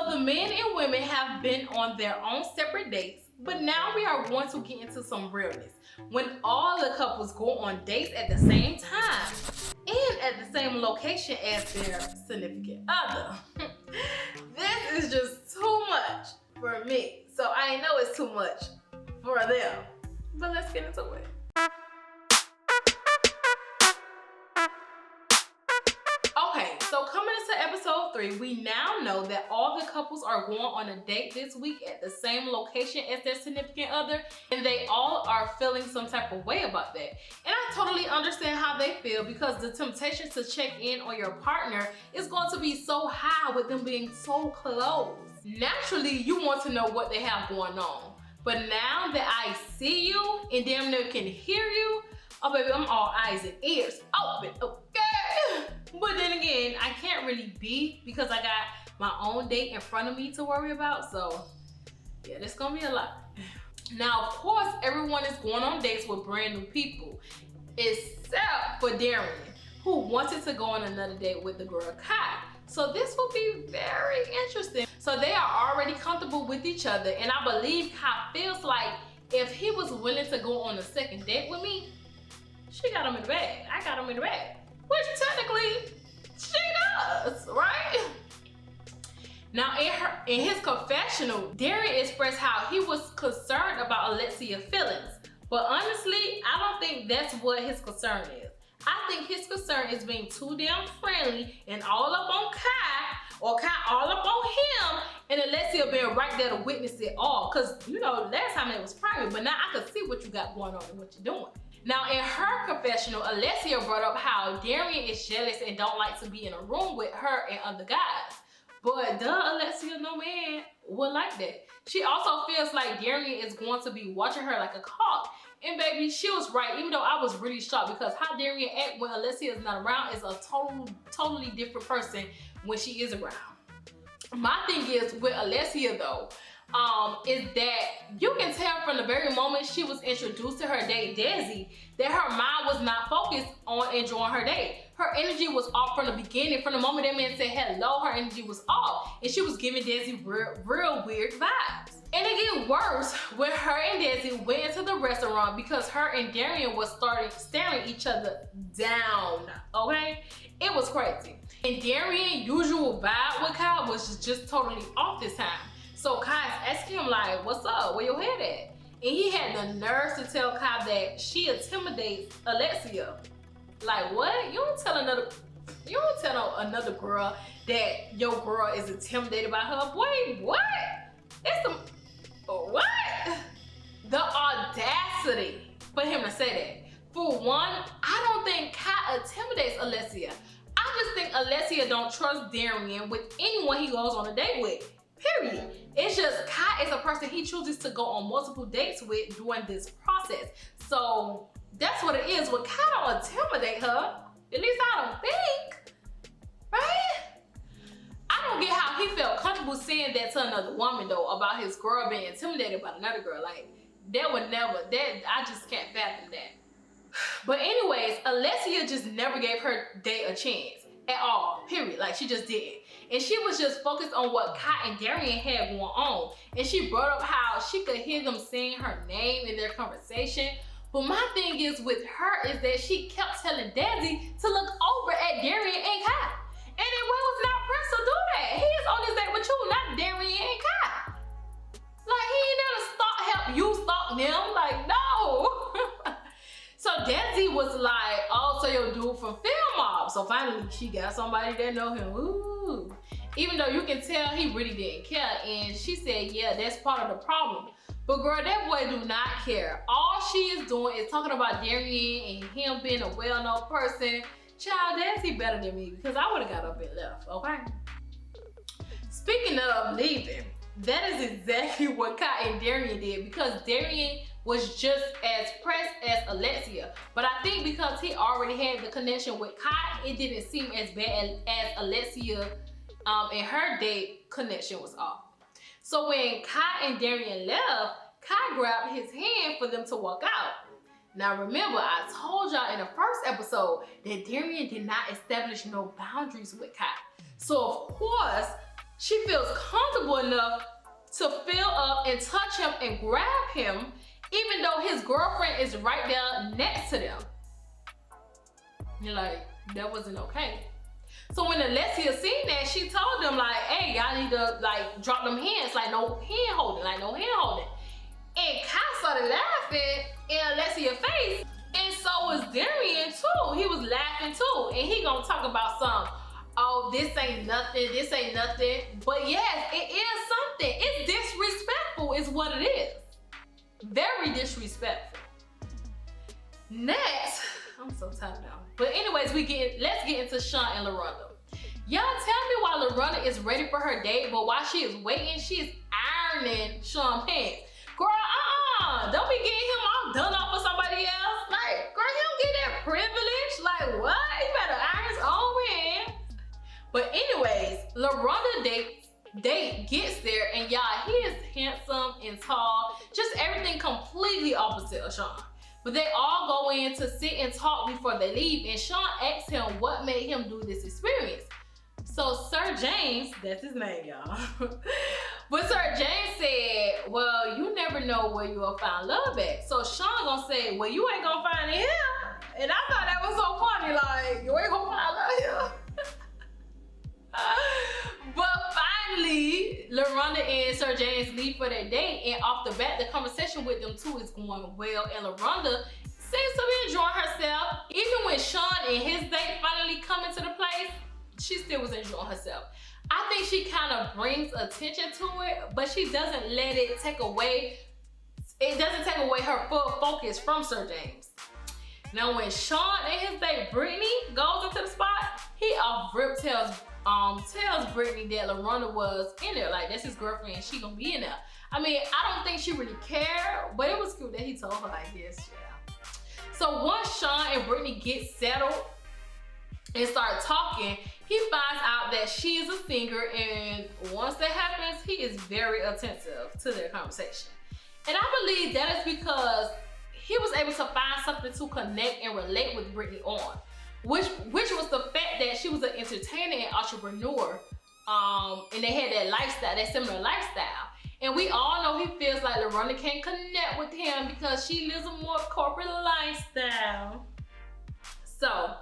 So the men and women have been on their own separate dates, but now we are going to get into some realness. When all the couples go on dates at the same time and at the same location as their significant other. This is just too much for me. So I know it's too much for them. But let's get into it. Okay, so coming into episode 3, we now know that all the couples are going on a date this week at the same location as their significant other, and they all are feeling some type of way about that. And I totally understand how they feel, because the temptation to check in on your partner is going to be so high with them being so close. Naturally, you want to know what they have going on. But now that I see you and damn near can hear you, oh baby, I'm all eyes and ears open, okay? But then again, I can't really be, because I got my own date in front of me to worry about. So yeah, this gonna be a lot. Now, of course, everyone is going on dates with brand new people, except for Darian, who wanted to go on another date with the girl Kai. So this will be very interesting. So they are already comfortable with each other, and I believe Kai feels like if he was willing to go on a second date with me, she got him in the bag. I got him in the bag. Which technically, she does, right? Now, in his confessional, Darian expressed how he was concerned about Alexia's feelings. But honestly, I don't think that's what his concern is. I think his concern is being too damn friendly and all up on Kai, or Kai all up on him, and Alessia being right there to witness it all. Cause you know, last time it was private, but now I can see what you got going on and what you're doing. Now, in her confessional, Alessia brought up how Darian is jealous and don't like to be in a room with her and other guys. But Alessia, no man would like that. She also feels like Darian is going to be watching her like a hawk. And baby, she was right, even though I was really shocked, because how Darian act when Alessia is not around is a totally different person when she is around. My thing is with Alessia though, is that you can tell from the very moment she was introduced to her date, Desi, that her mind was not focused on enjoying her date. Her energy was off from the beginning. From the moment that man said hello, her energy was off. And she was giving Desi real weird vibes. And it get worse when her and Desi went into the restaurant, because her and Darian was staring each other down, okay? It was crazy. And Darian's usual vibe with Kyle was just totally off this time. So Kai's asking him like, what's up, where your head at? And he had the nerves to tell Kai that she intimidates Alessia. Like what? You don't tell another girl that your girl is intimidated by her. Wait, what? What? The audacity for him to say that. For one, I don't think Kai intimidates Alessia. I just think Alessia don't trust Darian with anyone he goes on a date with. Period. It's just Kai is a person he chooses to go on multiple dates with during this process. So that's what it is. Well, Kai don't intimidate her. At least I don't think. Right? I don't get how he felt comfortable saying that to another woman though, about his girl being intimidated by another girl. Like I just can't fathom that. But anyways, Alessia just never gave her date a chance at all, period. Like she just didn't. And she was just focused on what Kai and Darian had going on. And she brought up how she could hear them saying her name in their conversation. But my thing is with her is that she kept telling Desi to look over at Darian and Kai. And then we was not pressed to do that. He is on his date with you, not Darian and Kai. Like he ain't never help you stalk them. Like no. So Desi was like, oh, so your dude from Film Mob. So finally she got somebody that know him. Ooh. Even though you can tell he really didn't care. And she said, yeah, that's part of the problem. But girl, that boy do not care. All she is doing is talking about Darian and him being a well-known person. Child, Desi better than me, because I would have got up and left, okay? Speaking of leaving, that is exactly what Kai and Darian did, because Darian was just as pressed as Alessia. But I think because he already had the connection with Kai, it didn't seem as bad as Alessia and her date connection was off. So when Kai and Darian left, Kai grabbed his hand for them to walk out. Now remember, I told y'all in the first episode that Darian did not establish no boundaries with Kai. So of course, she feels comfortable enough to feel up and touch him and grab him, even though his girlfriend is right there next to them. You're like, that wasn't okay. So when Alessia seen that, she told them like, hey, y'all need to like drop them hands, like no hand holding, And Kai started laughing in Alessia's face, and so was Darian too. He was laughing too, and he gonna talk about some, oh, this ain't nothing. But yes, it is something. It's disrespectful is what it is. Very disrespectful. Next, I'm so tired now. But anyways, let's get into Sean and LaRonda. Y'all tell me why LaRonda is ready for her date, but while she is waiting, she is ironing Sean's pants. Girl, don't be getting him all done up for somebody else. Like, girl, he don't get that privilege. Like, what? He better iron his own pants. But anyways, LaRonda date gets there, and y'all, he is handsome and tall. Just everything completely opposite of Sean. But they all go in to sit and talk before they leave, and Sean asks him what made him do this experience. So Sir James, that's his name, y'all. But Sir James said, well, you never know where you will find love at. So Sean gonna say, well, you ain't gonna find it here. And I thought that was so funny, like, you ain't gonna find love here. But finally, LaRonda and Sir James leave for their date, and off the bat, the conversation with them two is going well, and LaRonda seems to be enjoying herself. Even when Sean and his date finally come into the place, she still was enjoying herself. I think she kind of brings attention to it, but she doesn't let it take away, her full focus from Sir James. Now when Sean and his date Brittany goes into the spot, he off-rip tells Brittany that LaRonda was in there, like that's his girlfriend and she gonna be in there. I mean, I don't think she really cared, but it was cute that he told her like this, yeah. So once Sean and Brittany get settled and start talking, he finds out that she is a singer, and once that happens, he is very attentive to their conversation. And I believe that is because he was able to find something to connect and relate with Brittany on, which was the fact that she was an entertainer and entrepreneur, and they had that similar lifestyle. And we all know he feels like LaRonda can't connect with him because she lives a more corporate lifestyle. So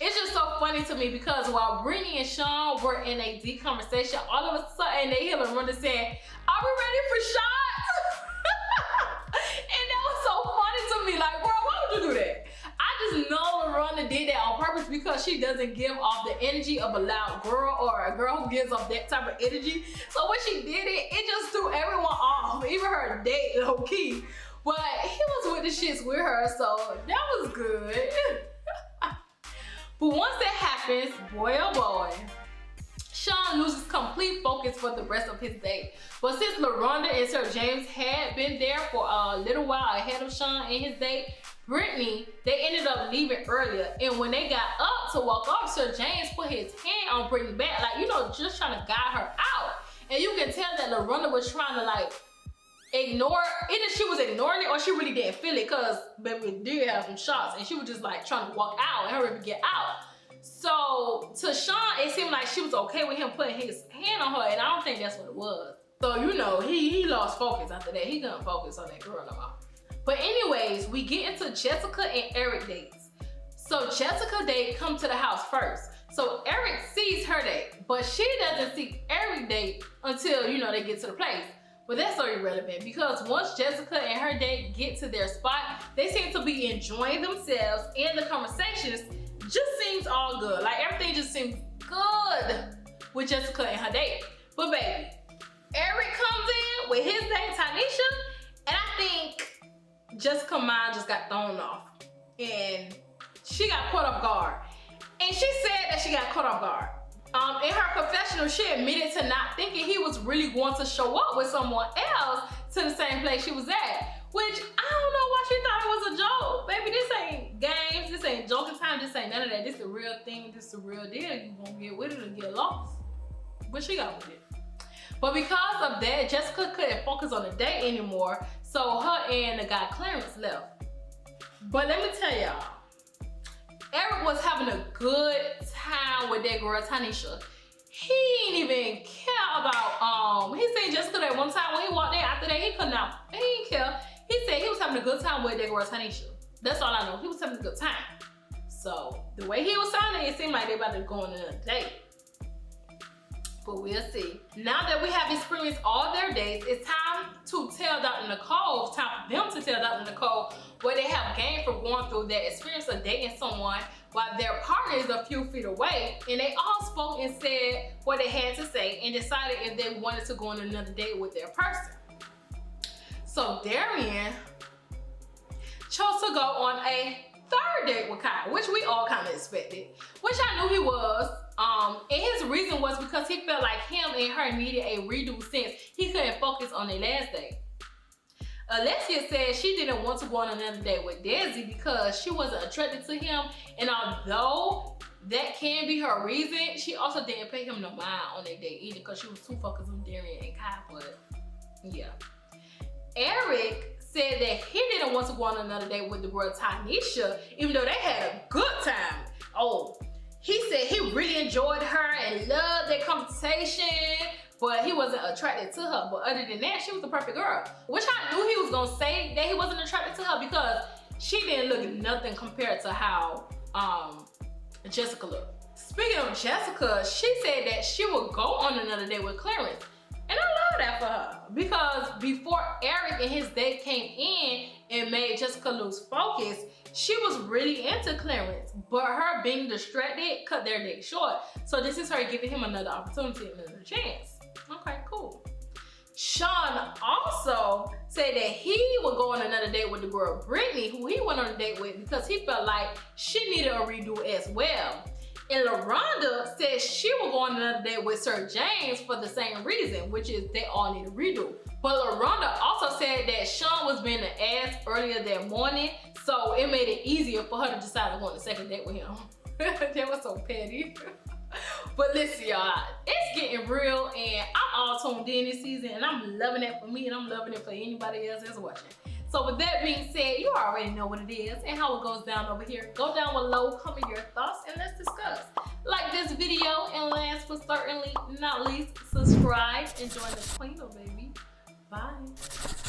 it's just so funny to me because while Brittany and Sean were in a deep conversation, all of a sudden they hear LaRonda saying, "Are we ready for shots?" And that was so funny to me. Like, girl, why would you do that? I just know LaRonda did that on purpose because she doesn't give off the energy of a loud girl or a girl who gives off that type of energy. So when she did it, it just threw everyone off, even her date, low key. But he was with the shits with her, so that was good. But once that happens, boy oh boy, Sean loses complete focus for the rest of his date. But since LaRonda and Sir James had been there for a little while ahead of Sean and his date, Brittany, they ended up leaving earlier. And when they got up to walk off, Sir James put his hand on Brittany's back, like, you know, just trying to guide her out. And you can tell that LaRonda was trying to like ignore, either she was ignoring it or she really didn't feel it, because baby did have some shots and she was just like trying to walk out and hurry to get out. So to Sean, it seemed like she was okay with him putting his hand on her, and I don't think that's what it was. So you know, he lost focus after that. He couldn't focus on that girl no more. But anyways, we get into Jessica and Eric dates. So Jessica date come to the house first. So Eric sees her date, but she doesn't see Eric date until, you know, they get to the place. But that's so irrelevant because once Jessica and her date get to their spot, they seem to be enjoying themselves, and the conversations just seems all good. Like everything just seems good with Jessica and her date. But baby, Eric comes in with his date Tanisha, and I think Jessica's mind just got thrown off and she got caught off guard. And she said that she got caught off guard. In her confessional, she admitted to not thinking he was really going to show up with someone else to the same place she was at. Which, I don't know why she thought it was a joke. Baby, this ain't games, this ain't joking time, this ain't none of that. This the real thing, this the real deal. You gonna get with it or get lost. But she got with it. But because of that, Jessica couldn't focus on the date anymore, so her and the guy Clarence left. But let me tell y'all, Eric was having a good time with that girl Tanisha. he didn't even care about, he seen Jessica that one time when he walked in. After that, he couldn't out. He didn't care. He said he was having a good time with that girl, Tanisha. That's all I know. He was having a good time. So, the way he was sounding, it seemed like they about to go on a date. But we'll see. Now that we have experienced all their dates, it's time to tell Dr. Nicole, it's time for them to tell Dr. Nicole what they have gained from going through their experience of dating someone while their partner is a few feet away. And they all spoke and said what they had to say and decided if they wanted to go on another date with their person. So Darian chose to go on a third date with Kyle, which we all kind of expected, which I knew he was. And his reason was because he felt like him and her needed a redo since he couldn't focus on their last date. Alexia said she didn't want to go on another date with Desi because she wasn't attracted to him, and although that can be her reason, she also didn't pay him no mind on that date either because she was too focused on Darian and Kyle. But yeah, Eric said that he didn't want to go on another date with the girl Tanisha, even though they had a good time. Oh, he said he really enjoyed her and loved their conversation, but he wasn't attracted to her. But other than that, she was the perfect girl. Which I knew he was gonna say that he wasn't attracted to her because she didn't look nothing compared to how Jessica looked. Speaking of Jessica, she said that she would go on another date with Clarence. And I love that for her because before Eric and his date came in and made Jessica lose focus, she was really into Clarence, but her being distracted cut their date short. So this is her giving him another opportunity, another chance. Okay, cool. Sean also said that he would go on another date with the girl Brittany, who he went on a date with because he felt like she needed a redo as well. And LaRonda said she would go on another date with Sir James for the same reason, which is they all need a redo. But LaRonda also said that Sean was being an ass earlier that morning, so it made it easier for her to decide to go on a second date with him. That was so petty. But listen, y'all, it's getting real, and I'm all tuned in this season, and I'm loving it for me, and I'm loving it for anybody else that's watching. So with that being said, you already know what it is and how it goes down over here. Go down below, comment your thoughts, and let's discuss. Like this video, and last but certainly not least, subscribe and join the Queen, baby. Bye.